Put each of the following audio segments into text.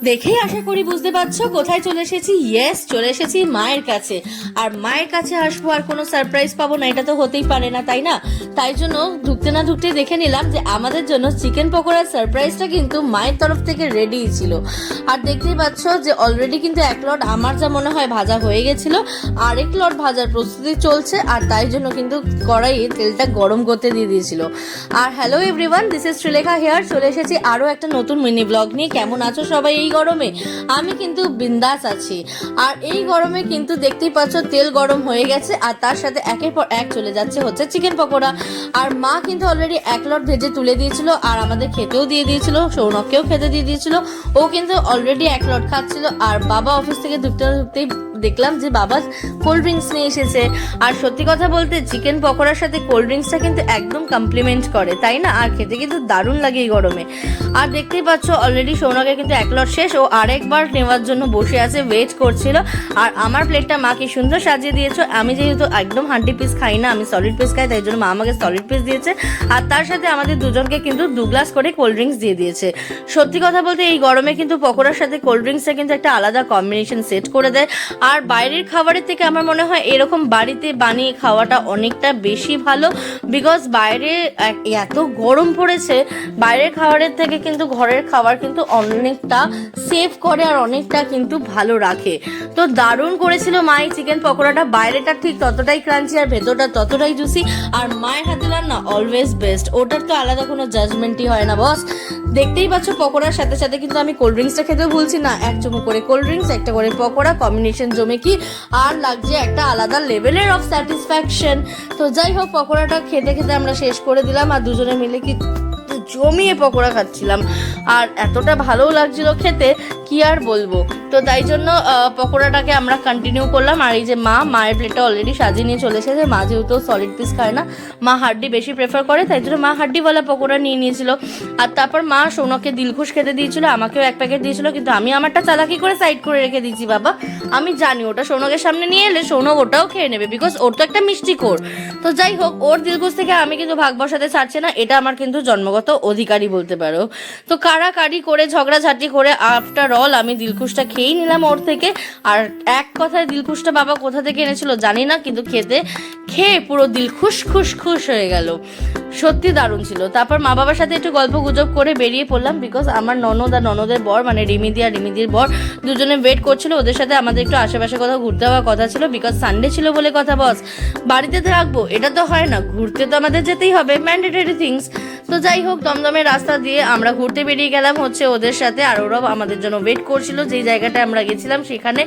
দেখেই আশা করি বুঝতে পারছো কোথায় চলে এসেছি। ইয়েস, চলে এসেছি মায়ের কাছে। আর মায়ের কাছে আসবো আর কোনো সারপ্রাইজ পাবো না, এটা তো হতেই পারে না, তাই না? তাই জন্য ঢুকতে না ঢুকতে দেখে নিলাম যে আমাদের জন্য চিকেন পকোড়ার সারপ্রাইজটা কিন্তু মায়ের তরফ থেকে রেডি ছিল। আর দেখতেই পাচ্ছ যে অলরেডি কিন্তু এক লট আমার যা মনে হয় ভাজা হয়ে গেছিল, আরেক লট ভাজার প্রস্তুতি চলছে। আর তাই জন্য কিন্তু কড়াইয়ে তেলটা গরম করতে দিয়ে দিয়েছিল। আর hello everyone, this is Srilekha here. চলে এসেছি আরও একটা নতুন মিনি ব্লগ নিয়ে। কেমন আছো সবাই এই গরমে? আমি কিন্তু বিন্দাস আছি। আর এই গরমে কিন্তু দেখতেই পাচ্ছ তেল গরম হয়ে গেছে, আর তার সাথে একের পর এক চলে যাচ্ছে হচ্ছে চিকেন পকোড়া। আর মা কিন্তু অলরেডি এক লট ভেজে তুলে দিয়েছিল, আর আমাদের খেতেও দিয়ে দিয়েছিল, সৌনককেও খেতে দিয়ে দিয়েছিল। ও কিন্তু অলরেডি এক লট খাচ্ছিল। আর বাবা অফিস থেকে ঢুকতেই দেখলাম যে বাবা কোল্ড ড্রিঙ্কস নিয়ে এসেছে। আর সত্যি কথা বলতে চিকেন পকোড়ার সাথে কোল্ড ড্রিঙ্কসটা কিন্তু একদম কমপ্লিমেন্ট করে, তাই না? আর খেতে কিন্তু দারুণ লাগে এই গরমে। আর দেখতেই পাচ্ছ অলরেডি সৌনকের কিন্তু এক লট শেষ, ও আরেকবার নেওয়ার জন্য বসে আছে, ওয়েট করছিল। আর আমার প্লেটটা মা কি সুন্দর সাজিয়ে দিয়েছো। আমি যেহেতু একদম হান্ডি পিস খাই না, আমি সলিড পিস খাই, তাই জন্য মা আমাকে সলিড পিস দিয়েছে। আর তার সাথে আমাদের দুজনকে কিন্তু 2 গ্লাস করে কোল্ড ড্রিঙ্কস দিয়ে দিয়েছে। সত্যি কথা বলতে এই গরমে কিন্তু পকোড়ার সাথে কোল্ড ড্রিঙ্কসটা কিন্তু একটা আলাদা কম্বিনেশন সেট করে দেয়। আর বাইরের খাবারের থেকে আমার মনে হয় এরকম বাড়িতে বানিয়ে খাওয়াটা অনেকটা বেশি ভালো। বিকজ বাইরে এত গরম পড়েছে, বাইরের খাবারের থেকে কিন্তু ঘরের খাবার কিন্তু অনেকটা সেভ করে আর অনেকটা কিন্তু ভালো রাখে। তো দারুণ করেছিল মাই চিকেন পকোড়াটা। বাইরেটা ঠিক ততটাই ক্রাঞ্চি আর ভেতরটা ততটাই জুসি। আর মায়ের হাতে রান্না অলওয়েজ বেস্ট, ওটার তো আলাদা কোনো জাজমেন্টই হয় না বস। দেখতেই পাচ্ছ পকোড়ার সাথে সাথে কিন্তু আমি কোল্ড ড্রিঙ্কসটা খেতেও ভুলছি না। এক চুমুক করে কোল্ড ড্রিঙ্কস, একটা করে পকোড়া, কম্বিনেশন জমে কি আর লাগছে একটা আলাদা লেভেলের অফ স্যাটিসফ্যাকশন। তো যাই হোক, পকোড়াটা খেতে খেতে আমরা শেষ করে দিলাম। আর দুজনে মিলে কি জমিয়ে পকোড়া খাচ্ছিলাম, আর এতটা ভালোও লাগছিল খেতে, কি আর বলবো। তো তাই জন্য পকোড়াটাকে আমরা কন্টিনিউ করলাম। আর এই যে মায়ের প্লেটটা অলরেডি সাজিয়ে নিয়ে চলে এসেছে। মা যেহেতু সলিড পিস খায় না, মা হাড্ডি বেশি প্রেফার করে, তাই জন্য মা হাড্ডিওয়ালা পকোড়া নিয়ে নিয়েছিল। আর তারপর মা সৌনককে দিলখুশ খেতে দিয়েছিল, আমাকেও এক প্যাকেট দিয়েছিল, কিন্তু আমি আমারটা চালাকি করে সাইড করে রেখে দিয়েছি। বাবা, আমি জানি ওটা সৌনকের সামনে নিয়ে এলে সৌনক ওটাও খেয়ে নেবে, বিকজ ওর তো একটা মিষ্টি কোর। তো যাই হোক, ওর দিলখুশ থেকে আমি কিন্তু ভাগ বসাতে ছাড়ছে না, এটা আমার কিন্তু জন্মগত অধিকারী বলতে পারো। তো কাড়াকাড়ি করে ঝগড়াঝাটি করে আফটার অল আমি দিলখুশটা খেয়েই নিলাম ওর থেকে। আর এক কথায় দিলখুশটা বাবা কোথা থেকে এনেছিল জানি না, কিন্তু খেয়ে পুরো দিল খুশ হয়ে গেল। সত্যি দারুণ ছিল। তারপর মা বাবার সাথে একটু গল্প গুজব করে বেরিয়ে পড়লাম, বিকজ আমার ননদ আর ননদের বর, মানে রিমিদি আর রিমিদির বর, দুজনে ওয়েট করছিল। ওদের সাথে আমাদের একটু আশেপাশে কোথাও ঘুরতে যাওয়ার কথা ছিল, বিকজ সানডে ছিল বলে কথা। বস, বাড়িতে রাখবো এটা তো হয় না, ঘুরতে তো আমাদের যেতেই হবে, ম্যান্ডেটরি থিংস। তো যাই হোক, দমদমের রাস্তা দিয়ে আমরা ঘুরতে বেরিয়ে গেলাম হচ্ছে ওদের সাথে। আর ওরাও আমাদের জন্য ওয়েট করছিল যেই জায়গাটায় আমরা গেছিলাম সেখানে।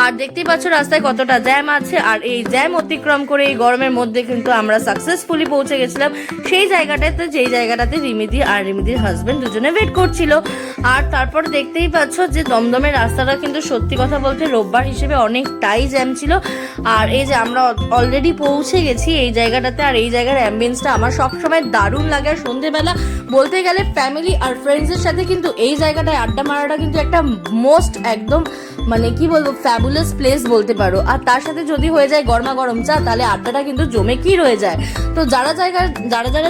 আর দেখতেই পাচ্ছ রাস্তায় কতটা জ্যাম আছে। আর এই জ্যাম অতিক্রম করে এই গরমের মধ্যে কিন্তু আমরা সাকসেসফুলি পৌঁছে গেছিলাম সেই জায়গাটাতে, যেই জায়গাটাতে রিমিদি আর রিমিদির হাজবেন্ড দুজনে ওয়েট করছিল। আর তারপর দেখতেই পাচ্ছ যে দমদমের রাস্তাটা কিন্তু সত্যি কথা বলতে রোববার হিসেবে অনেকটাই জ্যাম ছিল। আর এই যে আমরা অলরেডি পৌঁছে গেছি এই জায়গাটাতে। আর এই জায়গার অ্যাম্বিয়েন্সটা আমার সবসময় দারুণ লাগে। আর সন্ধেবেলা বলতে গেলে ফ্যামিলি আর ফ্রেন্ডসের সাথে কিন্তু এই জায়গাটায় আড্ডা মারাটা কিন্তু একটা মোস্ট একদম মানে কি বলবো ফ্যাবুলাস প্লেস বলতে পারো। আর তার সাথে যদি হয়ে যায় গরমা গরম চা, তাহলে আড্ডাটা কিন্তু জমে কি রয়ে যায়। তো যারা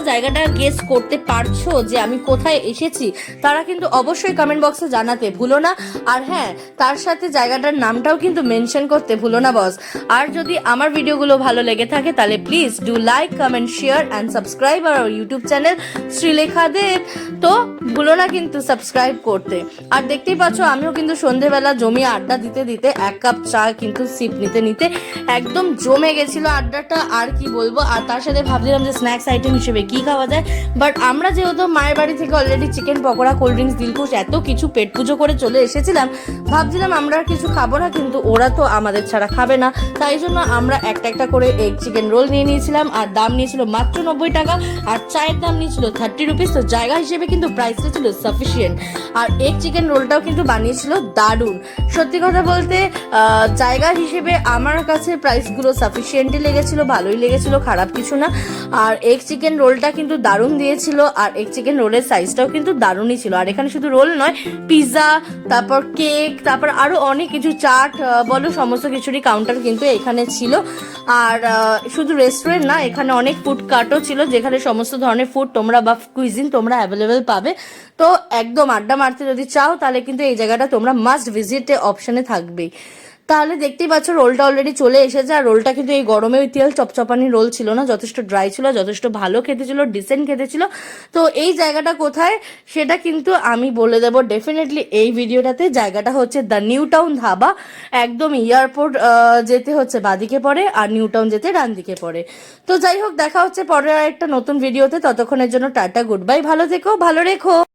জায়গাটা গেস করতে পারছো যে আমি কোথায় এসেছি, তারা কিন্তু অবশ্যই কমেন্ট বক্সে জানাতে ভুলো না। আর হ্যাঁ, তার সাথে জায়গাটার নামটাও কিন্তু মেনশন করতে ভুলো না বস। আর যদি আমার ভিডিওগুলো ভালো লেগে থাকে তাহলে please do like, comment, share and subscribe our YouTube channel Srilekha Dev. তো ভুলো না কিন্তু সাবস্ক্রাইব করতে। আর দেখতেই পাচ্ছ আমিও কিন্তু সন্ধেবেলা জমিয়ে আড্ডা দিতে দিতে এক কাপ চা কিন্তু সিপ নিতে নিতে একদম জমে গেছিল আড্ডাটা, আর কি বলবো। আর তার সাথে ভাবছিলাম যে স্ন্যাক্স আইটেম হিসেবে কি খাওয়া যায়। বাট আমরা যেহেতু মায়ের বাড়ি থেকে already chicken pakora, cold drinks, Dilkhush এত কিছু পেট পুজো করে চলে এসেছিলাম, ভাবছিলাম আমরা আর কিছু খাবো না, কিন্তু ওরা তো আমাদের ছাড়া খাবে না। তাই জন্য আমরা একটা করে এগ চিকেন রোল নিয়ে নিয়েছিলাম। আর দাম নিয়েছিল মাত্র 90 টাকা, আর চায়ের দাম নিয়েছিল 30 রুপিস। তো জায়গা হিসেবে কিন্তু প্রাইসটা ছিল সাফিসিয়েন্ট। আর এগ চিকেন রোলটাও কিন্তু বানিয়েছিল দারুণ। সত্যি কথা বলতে জায়গা হিসেবে আমার কাছে প্রাইসগুলো সাফিসিয়েন্টই লেগেছিল ভালোই লেগেছিল, খারাপ কিছু না। আর এগ চিকেন রোলটা কিন্তু দারুণ দিয়েছিল, আর এগ চিকেন রোলের সাইজটাও কিন্তু দারুণই ছিল। আর এখানে শুধু রোল নয়, পিৎজা, তারপর কেক, তারপর আরো অনেক কিছু, চাট বলো, সমস্ত কিছুরই কাউন্টার কিন্তু এখানে ছিল। আর শুধু রেস্টুরেন্ট না, এখানে অনেক ফুড কার্টও ছিল, যেখানে সমস্ত ধরনের ফুড তোমরা বা কুইজিন তোমরা অ্যাভেলেবেল পাবে। তো একদম আড্ডা মারতে যদি চাও তাহলে কিন্তু এই জায়গাটা তোমরা মাস্ট ভিজিট অপশনে থাকবেই। তাহলে দেখতেই পাচ্ছ রোলটা অলরেডি চলে এসেছে। আর রোলটা কিন্তু এই গরমে ওই তেল চপচপানি রোল ছিল না, যথেষ্ট ড্রাই ছিল, যথেষ্ট ভালো খেতে ছিল, ডিসেন্ট খেতে ছিল। তো এই জায়গাটা কোথায় সেটা কিন্তু আমি বলে দেবো ডেফিনেটলি এই ভিডিওটাতে। জায়গাটা হচ্ছে দ্য নিউ টাউন ধাবা, একদম এয়ারপোর্ট যেতে হচ্ছে বাদিকে পড়ে, আর নিউ টাউন যেতে ডান দিকে পড়ে। তো যাই হোক, দেখা হচ্ছে পরের একটা নতুন ভিডিওতে। ততক্ষণের জন্য টাটা, গুড বাই, ভালো থেকো, ভালো রেখো।